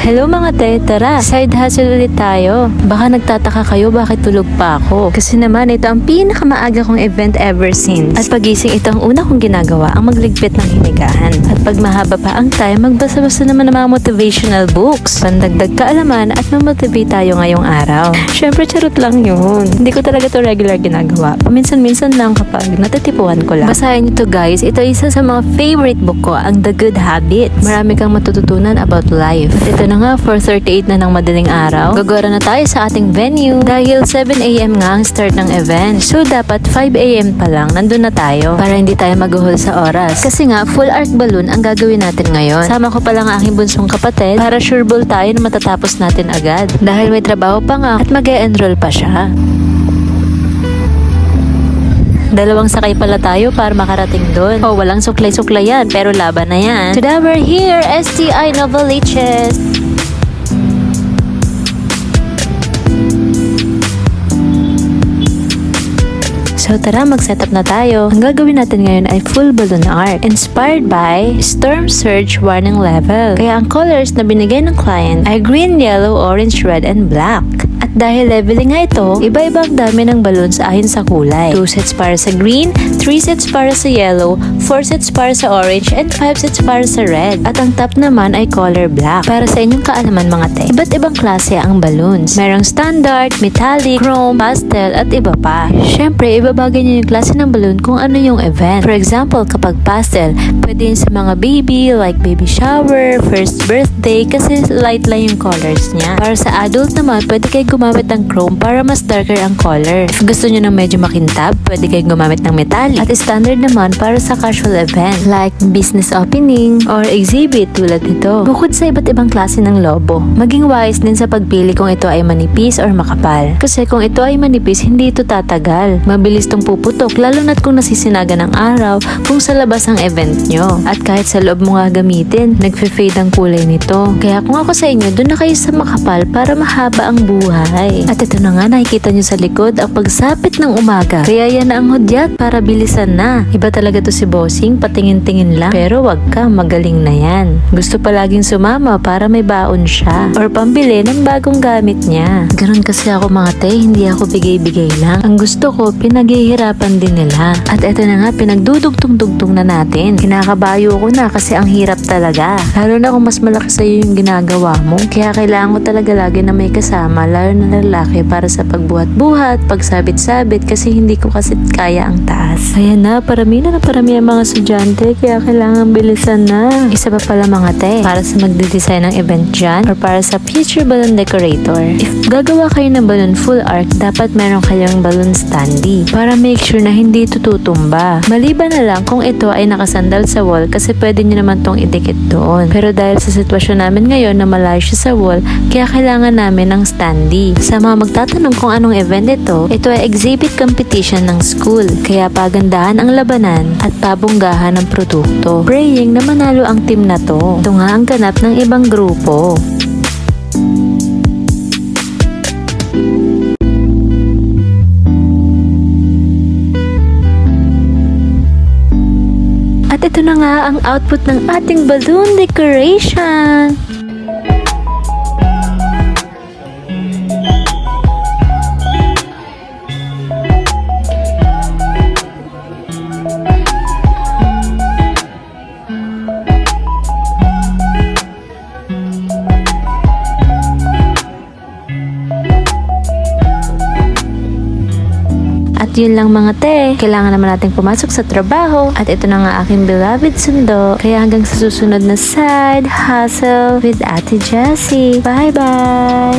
Hello mga te, tara, side hustle ulit tayo. Baka nagtataka kayo bakit tulog pa ako. Kasi naman ito ang pinakamaaga kong event ever since. At pagising ito ang una kong ginagawa, ang magligpit ng hinigahan. At pag mahaba pa ang time, magbasa-basa naman ng mga motivational books. Pandagdag kaalaman at mamotivate tayo ngayong araw. Syempre charot lang yun. Hindi ko talaga to regular ginagawa. Paminsan-minsan lang kapag natatipuan ko lang. Basahin nyo to guys, ito isa sa mga favorite book ko, ang The Good Habits. Marami kang matututunan about life. At ito na nga, 4:38 na ng madaling araw. Gagora na tayo sa ating venue dahil 7 AM nga ang start ng event. So dapat 5 AM pa lang nandun na tayo para hindi tayo maguhol sa oras. Kasi nga full arc balloon ang gagawin natin ngayon. Sama ko pa lang ang aking bunsong kapatid para sure ball tayo na matatapos natin agad. Dahil may trabaho pa nga at mag-e-enroll pa siya. Dalawang sakay pala tayo para makarating doon. Oh, walang suklay-suklay yan, pero laban na yan. Today we're here, STI Novaliches. So tara, mag-setup na tayo. Ang gagawin natin ngayon ay full balloon art. Inspired by Storm Surge Warning Level. Kaya ang colors na binigay ng client ay green, yellow, orange, red, and black. At dahil leveling nga ito, iba-iba ang dami ng balloons ayon sa kulay. 2 sets para sa green, 3 sets para sa yellow, 4 sets para sa orange, and 5 sets para sa red. At ang top naman ay color black. Para sa inyong kaalaman mga te, iba't ibang klase ang balloons. Merong standard, metallic, chrome, pastel, at iba pa. Syempre, ibabagay niyo yung klase ng balloon kung ano yung event. For example, kapag pastel, pwede yun sa mga baby, like baby shower, first birthday, kasi light lang yung colors niya. Para sa adult naman, pwede kayo gumamit ng chrome para mas darker ang color. If gusto nyo ng medyo makintab, pwede kayo gumamit ng metallic. At standard naman para sa casual event, like business opening or exhibit tulad nito. Bukod sa iba't ibang klase ng lobo, maging wise din sa pagpili kung ito ay manipis or makapal. Kasi kung ito ay manipis, hindi ito tatagal. Mabilis tong puputok, lalo na't kung nasisinaga ng araw kung sa labas ang event nyo. At kahit sa loob mo nga gamitin, nagfe-fade ang kulay nito. Kaya kung ako sa inyo, doon na kayo sa makapal para mahaba ang buhay. At ito na nga, nakikita nyo sa likod ang pagsapit ng umaga. Kaya yan na ang hudyat para bilisan na. Iba talaga to si Bossing, patingin-tingin lang. Pero wag ka, magaling na yan. Gusto palaging sumama para may baon siya. Or pambili ng bagong gamit niya. Ganon kasi ako mga te, hindi ako bigay-bigay lang. Ang gusto ko, pinaghihirapan din nila. At ito na nga, pinagdudugtong-dugtong na natin. Kinakabayo ko na kasi ang hirap talaga. Lalo na kung mas malaki sa'yo yung ginagawa mo. Kaya kailangan ko talaga lagi na may kasama, lalo na lalaki para sa pagbuhat-buhat, pagsabit-sabit kasi hindi ko kasi kaya ang taas. Ayan na, parami ang mga estudyante kaya kailangan bilisan na. Isa pa pala mga te, para sa magde-design ng event dyan or para sa future balloon decorator. If gagawa kayo ng balloon full arc, dapat meron kayong balloon standee para make sure na hindi ito tutumba. Maliban na lang kung ito ay nakasandal sa wall kasi pwede nyo naman tong idikit doon. Pero dahil sa sitwasyon namin ngayon na malayo siya sa wall, kaya kailangan namin ng standee. Sa mga magtatanong kung anong event ito ay exhibit competition ng school. Kaya pagandahan ang labanan at pabonggahan ng produkto. Praying na manalo ang team na to. Ito nga ang ganap ng ibang grupo. At ito na nga ang output ng ating balloon decoration. At yun lang mga te, kailangan naman natin pumasok sa trabaho. At ito na nga aking beloved sundo. Kaya hanggang sa susunod na side hustle with Ate Jessie. Bye bye!